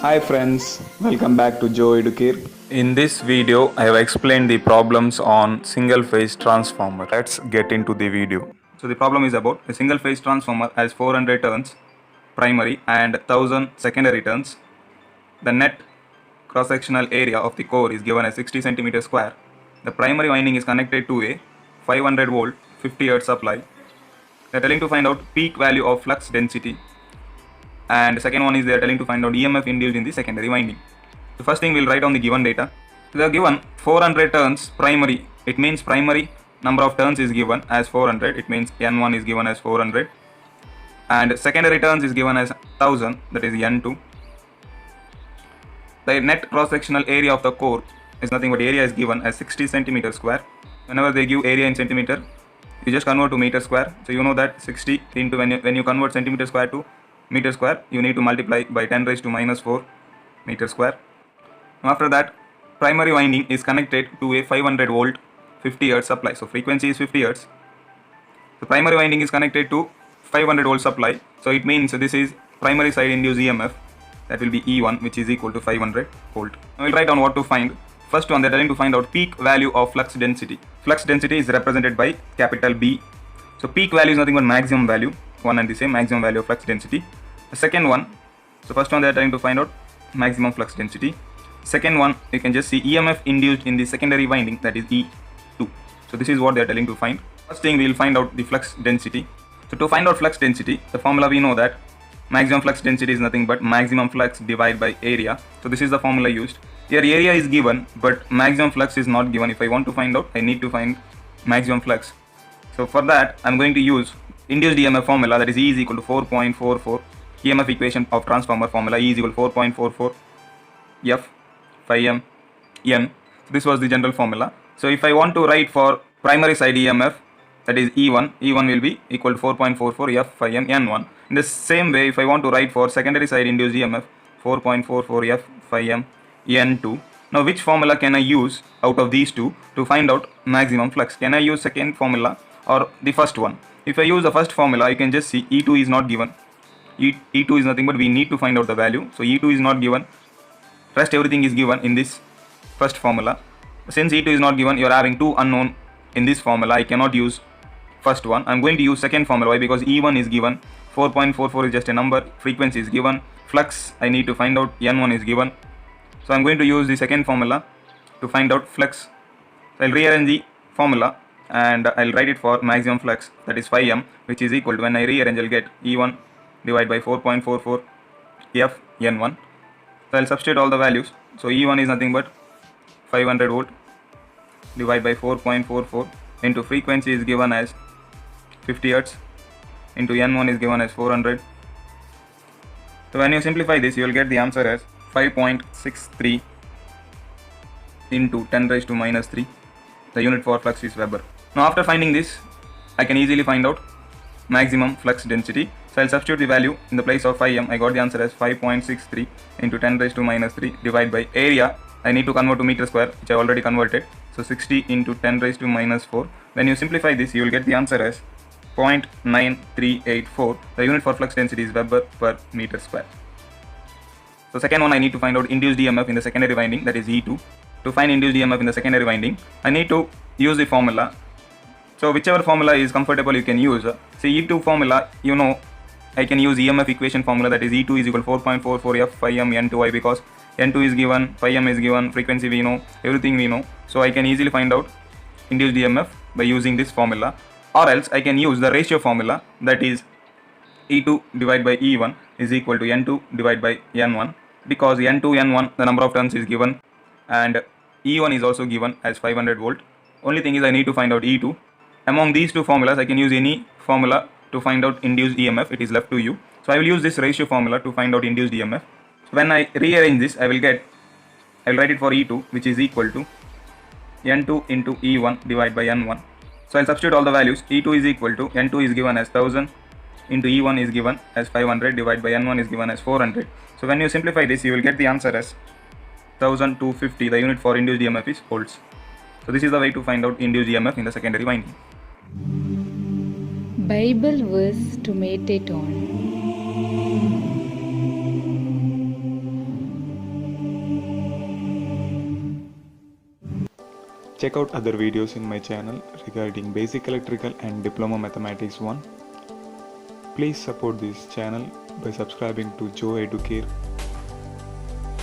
Hi friends, welcome back to Joe Educare. In this video, I have explained the problems on single phase transformer. Let's get into the video. So the problem is about a single phase transformer has 400 turns primary and 1000 secondary turns. The net cross sectional area of the core is given as 60 cm square. The primary winding is connected to a 500 volt 50 Hz supply. They are telling to find out peak value of flux density, and the second one is they are telling to find out EMF induced in the secondary winding. The first thing we'll write down the given data. They are given 400 turns primary. It means primary number of turns is given as 400. It means N1 is given as 400. And secondary turns is given as 1000, that is N2. The net cross sectional area of the core is nothing but area is given as 60 centimeter square. Whenever they give area in centimeter, you just convert to meter square. So you know that 60 into when you convert centimeter square to meter square, you need to multiply by 10 raised to minus 4 meter square. After that, primary winding is connected to a 500 volt 50 Hz supply. So frequency is 50 Hz. The primary winding is connected to 500 volt supply. So it means this is primary side induced EMF. That will be E1, which is equal to 500 volt. Now we'll write down what to find. First one, they're trying to find out peak value of flux density. Flux density is represented by capital B. So peak value is nothing but maximum value. One and the same, maximum value of flux density. The second one, so first one they're trying to find out maximum flux density. Second one, you can just see EMF induced in the secondary winding, that is E2. So this is what they are telling to find. First thing, we will find out the flux density. So to find out flux density, the formula we know that maximum flux density is nothing but maximum flux divided by area. So this is the formula used. Here area is given, but maximum flux is not given. If I want to find out, I need to find maximum flux. So for that, I'm going to use induced EMF formula, that is E is equal to 4.44. EMF equation of transformer formula, E is equal to 4.44 F phi m n. This was the general formula. So if I want to write for primary side EMF, that is E1 will be equal to 4.44 F phi m n1. In the same way, if I want to write for secondary side induced EMF, 4.44 F phi m n2. Now which formula can I use out of these two to find out maximum flux? Can I use second formula or the first one? If I use the first formula, you can just see E2 is not given. E2 is nothing but we need to find out the value. So E2 is not given. Rest everything is given in this first formula. Since E2 is not given, you are having two unknown in this formula. I cannot use first one. I am going to use second formula. Why? Because E1 is given. 4.44 is just a number. Frequency is given. Flux I need to find out. N1 is given. So I am going to use the second formula to find out flux. So I will rearrange the formula and I will write it for maximum flux, that is phi m, which is equal to, when I rearrange, I will get E1 divided by 4.44 F N1. So I will substitute all the values. So E1 is nothing but 500 volt divided by 4.44 into frequency is given as 50 Hz into N1 is given as 400. So when you simplify this, you will get the answer as 5.63 into 10 raised to minus 3. The unit for flux is Weber. Now after finding this, I can easily find out maximum flux density. So I'll substitute the value in the place of phi m. I got the answer as 5.63 into 10 raised to minus 3 divided by area. I need to convert to meter square, which I already converted. So 60 into 10 raised to minus 4. When you simplify this, you will get the answer as 0.9384. The unit for flux density is Weber per meter square. So second one, I need to find out induced EMF in the secondary winding, that is E2. To find induced EMF in the secondary winding, I need to use the formula. So whichever formula is comfortable, you can use. See E2 formula, you know, I can use EMF equation formula, that is E2 is equal to 4.44 F phi m n2i, because n2 is given, phi m is given, frequency we know, everything we know. So I can easily find out induced EMF by using this formula, or else I can use the ratio formula, that is E2 divided by E1 is equal to N2 divided by N1, because N2 N1 the number of turns is given and E1 is also given as 500 volt. Only thing is I need to find out E2. Among these two formulas, I can use any formula to find out induced EMF. It is left to you. So I will use this ratio formula to find out induced EMF. So when I rearrange this, I will write it for E2, which is equal to N2 into E1 divided by N1. So I'll substitute all the values. E2 is equal to, N2 is given as 1000 into E1 is given as 500 divided by N1 is given as 400. So when you simplify this, you will get the answer as 1250. The unit for induced EMF is volts. So this is the way to find out induced EMF in the secondary winding. Bible verse to meditate on. Check out other videos in my channel regarding Basic Electrical and Diploma Mathematics 1. Please support this channel by subscribing to Joe Educare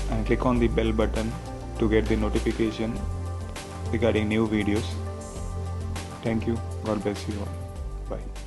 and click on the bell button to get the notification regarding new videos. Thank you. God bless you all. Bye.